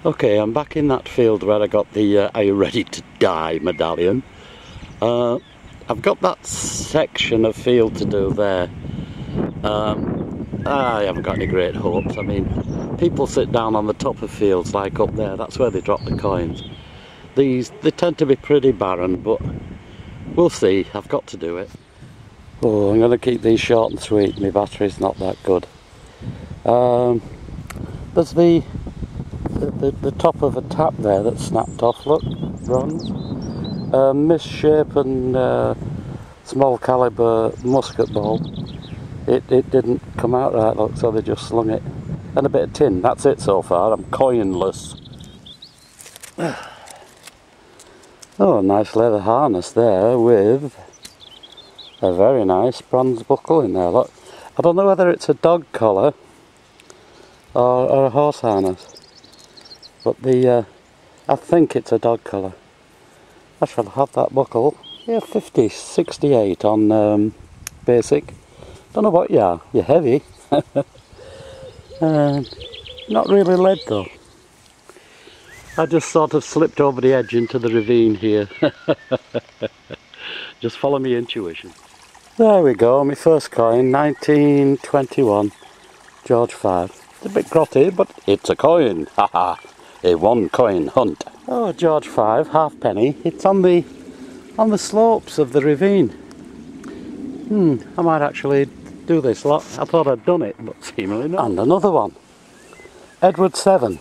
Okay, I'm back in that field where I got the Are You Ready to Die medallion. I've got that section of field to do there. I haven't got any great hopes. I mean, people sit down on the top of fields like up there, that's where they drop the coins. They tend to be pretty barren, but we'll see. I've got to do it. Oh, I'm going to keep these short and sweet. My battery's not that good. There's the top of a tap there that's snapped off, look, bronze. Misshapen small caliber musket ball. It didn't come out right, look, so they just slung it. And a bit of tin, that's it so far. I'm coinless. Oh, nice leather harness there with a very nice bronze buckle in there, look. I don't know whether it's a dog collar or a horse harness, but I think it's a dog collar. I shall have that buckle. Yeah, 50.68 on basic. Don't know what you are. You're heavy. Not really lead though. I just sort of slipped over the edge into the ravine here. Just follow me intuition. There we go, my first coin, 1921, George V. It's a bit grotty, but it's a coin. Haha, a one coin hunt. Oh, George V, halfpenny. It's on the slopes of the ravine. I might actually do this lot. I thought I'd done it, but seemingly not. And another one. Edward VII.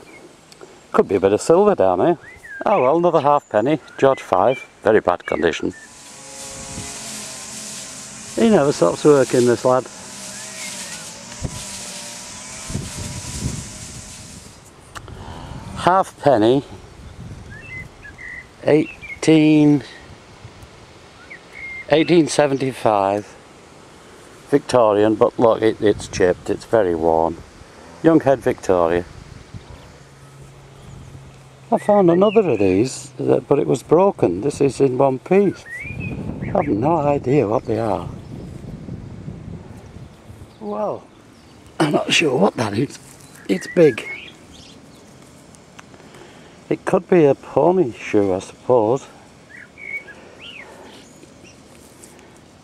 Could be a bit of silver down here. Oh well, another halfpenny, George V. Very bad condition. He never stops working, this lad. Halfpenny, 1875, Victorian, but look, it's chipped, it's very worn. Young Head Victoria. I found another of these, but it was broken. This is in one piece. I have no idea what they are. Well, I'm not sure what that is. It's big. It could be a pony shoe, I suppose.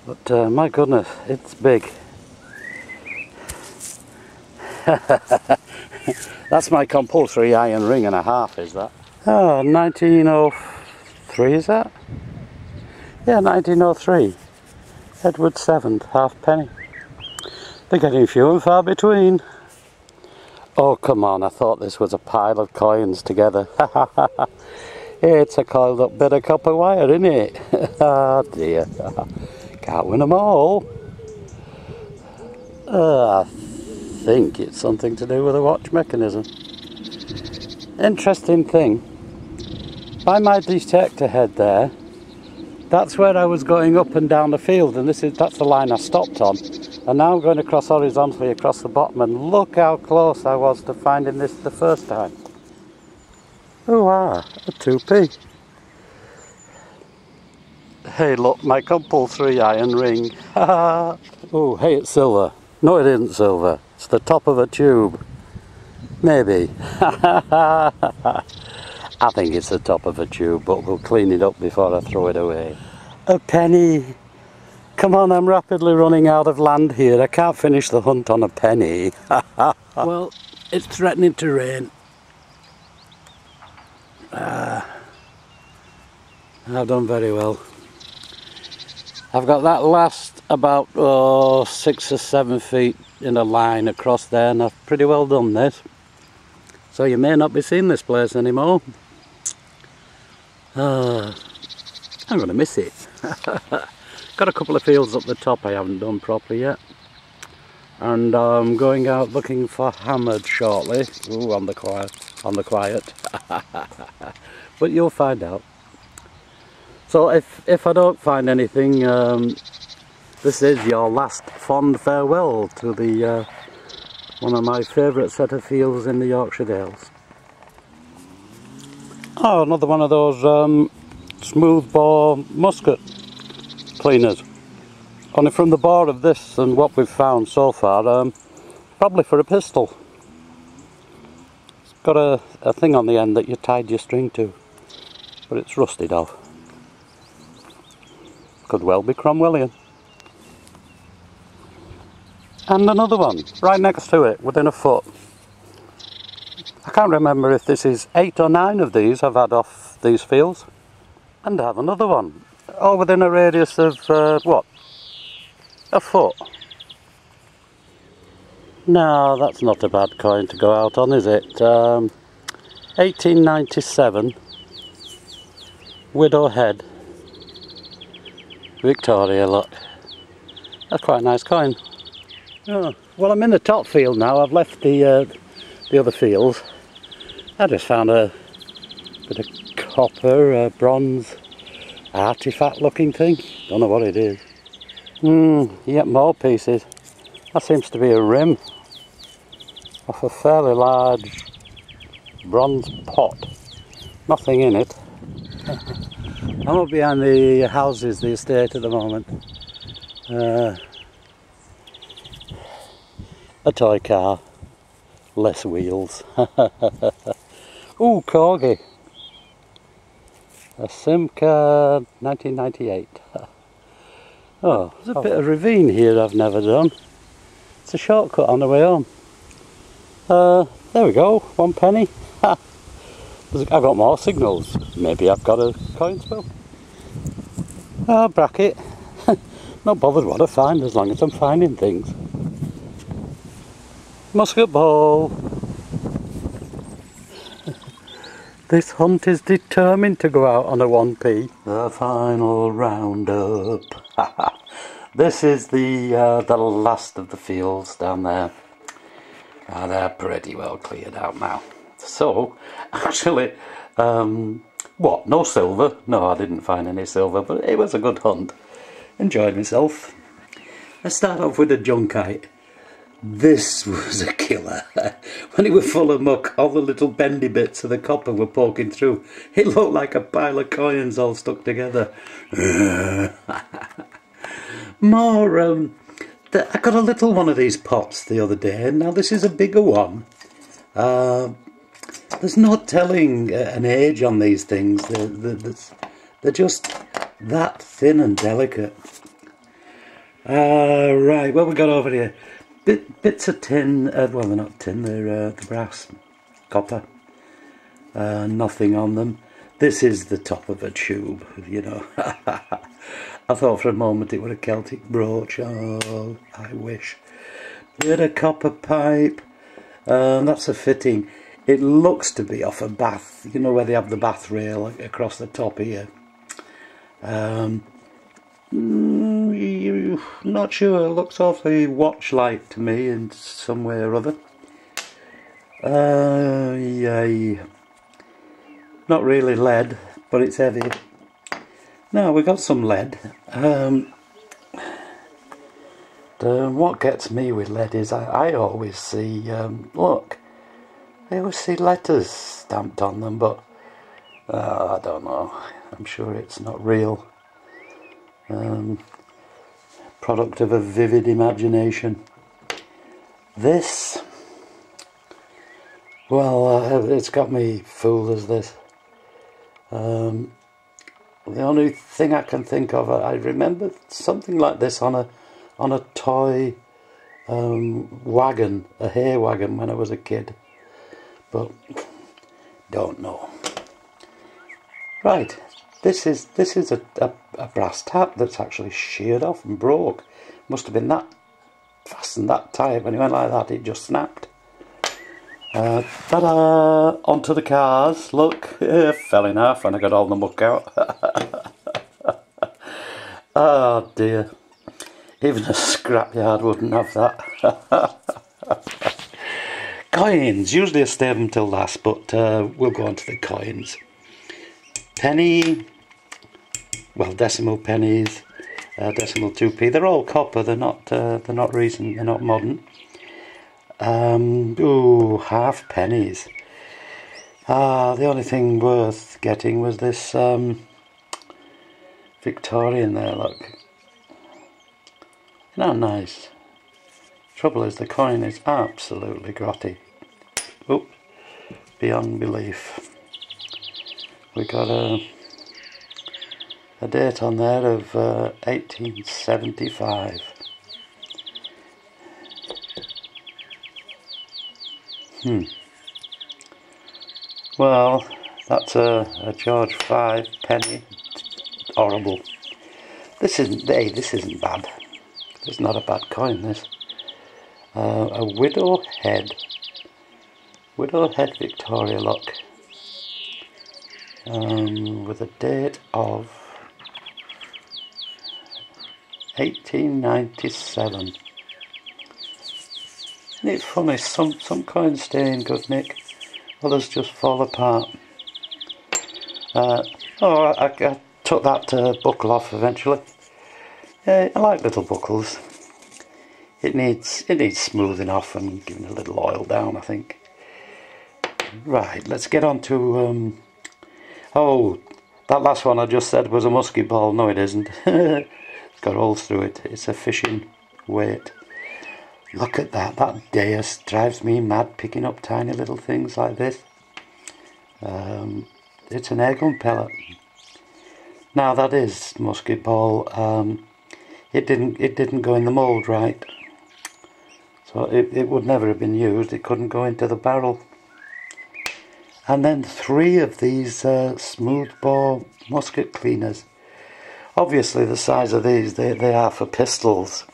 But my goodness, it's big. That's my compulsory iron ring and a half, is that? Oh, 1903, is that? Yeah, 1903. Edward VII, halfpenny. They're getting few and far between. Oh, come on, I thought this was a pile of coins together. It's a coiled up bit of copper wire, isn't it? Oh dear. Can't win them all. I think it's something to do with a watch mechanism. Interesting thing. By my detector head there, that's where I was going up and down the field, and that's the line I stopped on. And now I'm going across horizontally across the bottom, and look how close I was to finding this the first time. Oh wow, a 2p. Hey look, my compulsory iron ring. Oh hey, it's silver. No, it isn't silver. It's the top of a tube. Maybe. I think it's the top of a tube, but we'll clean it up before I throw it away. A penny. Come on, I'm rapidly running out of land here. I can't finish the hunt on a penny. Well, it's threatening to rain. I've done very well. I've got that last about 6 or 7 feet in a line across there, and I've pretty well done this. So you may not be seeing this place anymore. I'm going to miss it. Got a couple of fields up the top I haven't done properly yet, and I'm going out looking for hammered shortly. Ooh, on the quiet. But you'll find out. So if I don't find anything, this is your last fond farewell to the one of my favourite set of fields in the Yorkshire Dales. Oh, another one of those smooth bore musket cleaners. Only from the bore of this and what we've found so far, probably for a pistol. got a thing on the end that you tied your string to, but it's rusted off. Could well be Cromwellian. And another one, right next to it, within a foot. I can't remember if this is 8 or 9 of these I've had off these fields. And I have another one, all within a radius of, what? A foot. No, that's not a bad coin to go out on, is it? 1897, Widow Head, Victoria, look. That's quite a nice coin. Oh, well, I'm in the top field now. I've left the other fields. I just found a bit of copper, bronze, artifact looking thing. Don't know what it is. Yet more pieces. That seems to be a rim off a fairly large bronze pot. Nothing in it. I'm up behind the houses, the estate at the moment. A toy car, less wheels. Ooh, corgi. A Simca 1998. Oh, there's a bit of ravine here I've never done. It's a shortcut on the way home. There we go, 1 penny. Ha. I've got more signals. Maybe I've got a coin spill. Bracket. Not bothered what I find as long as I'm finding things. Musket ball. This hunt is determined to go out on a 1p. The final roundup. This is the last of the fields down there. They're pretty well cleared out now. So, actually, what? No silver? No, I didn't find any silver, but it was a good hunt. Enjoyed myself. Let's start off with a junkite. This was a killer. When it was full of muck, all the little bendy bits of the copper were poking through. It looked like a pile of coins all stuck together. More, I got a little one of these pots the other day. Now this is a bigger one. There's no telling an age on these things. They're just that thin and delicate. Right, what we got over here? Bits of tin, well they're not tin, they're brass, copper, nothing on them. This is the top of a tube, you know. I thought for a moment it was a Celtic brooch, oh, I wish. Bit of copper pipe, that's a fitting. It looks to be off a bath, you know where they have the bath rail across the top here. Not sure, it looks awfully watch-like to me in some way or other. Yeah. Not really lead, but it's heavy. Now we got some lead. What gets me with lead is I always see, look, I always see letters stamped on them, but I don't know, I'm sure it's not real. Product of a vivid imagination. This, well, it's got me fooled as this. The only thing I can think of, I remember something like this on a toy wagon, a hay wagon when I was a kid, but don't know. Right. This is a brass tap that's actually sheared off and broke. Must have been that fastened that tight. When it went like that, it just snapped. Ta-da! Onto the cars. Look, it fell in half when I got all the muck out. Oh dear. Even a scrapyard wouldn't have that. Coins. Usually I save them till last, but we'll go on to the coins. Penny. Well, decimal pennies, decimal 2p. They're all copper. They're not recent. They're not modern. Ooh, half pennies. The only thing worth getting was this Victorian there. Look, isn't that nice? Trouble is, the coin is absolutely grotty. Oops, beyond belief. We got a date on there of 1875. Well, that's a George V penny. Horrible. This isn't bad. It's not a bad coin, this. A widow head Victoria look, with a date of 1897. Isn't it funny, some coins stay in good nick, others just fall apart. I took that buckle off eventually. I like little buckles. It needs smoothing off and giving a little oil down, I think. Right, let's get on to oh, that last one I just said was a musket ball. No, it isn't. It's got holes through it. It's a fishing weight. Look at that. That Deus drives me mad, picking up tiny little things like this. It's an air gun pellet. Now that is musket ball. It didn't go in the mould right, so it would never have been used. It couldn't go into the barrel. And then 3 of these smooth bore musket cleaners. Obviously the size of these, they are for pistols.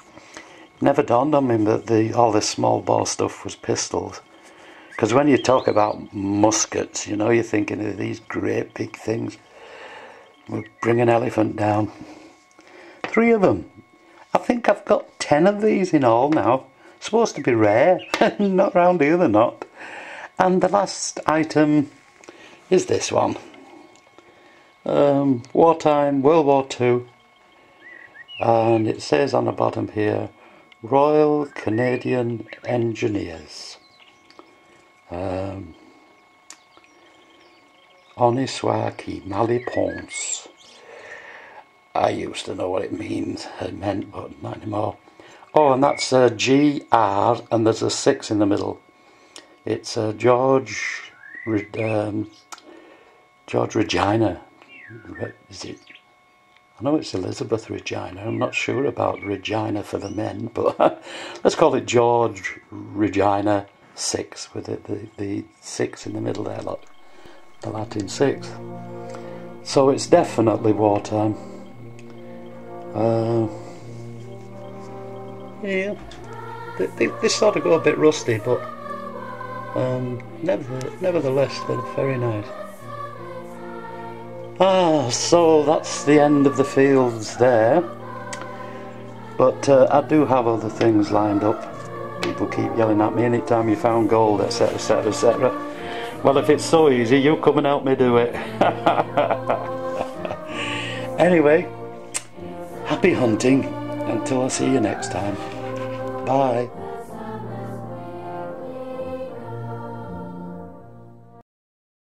Never dawned on me that all this small bore stuff was pistols. Because when you talk about muskets, you know, you're thinking of these great big things. We'll bring an elephant down. 3 of them. I think I've got 10 of these in all now. Supposed to be rare. Not round here, they're not. And the last item is this one. Wartime, World War II. And it says on the bottom here, Royal Canadian Engineers. Oniswaki Malipons. I used to know what it meant, but not anymore. Oh, and that's GR, and there's a 6 in the middle. It's George Regina. Is it? I know it's Elizabeth Regina. I'm not sure about Regina for the men, but let's call it George Regina 6 with the 6 in the middle there. Look, the Latin 6. So it's definitely wartime. Yeah, they sort of go a bit rusty, but nevertheless they're very nice. So that's the end of the fields there, but I do have other things lined up. People keep yelling at me, anytime you found gold, etc, etc, etc. Well, if it's so easy, you come and help me do it. Anyway, happy hunting until I see you next time. Bye.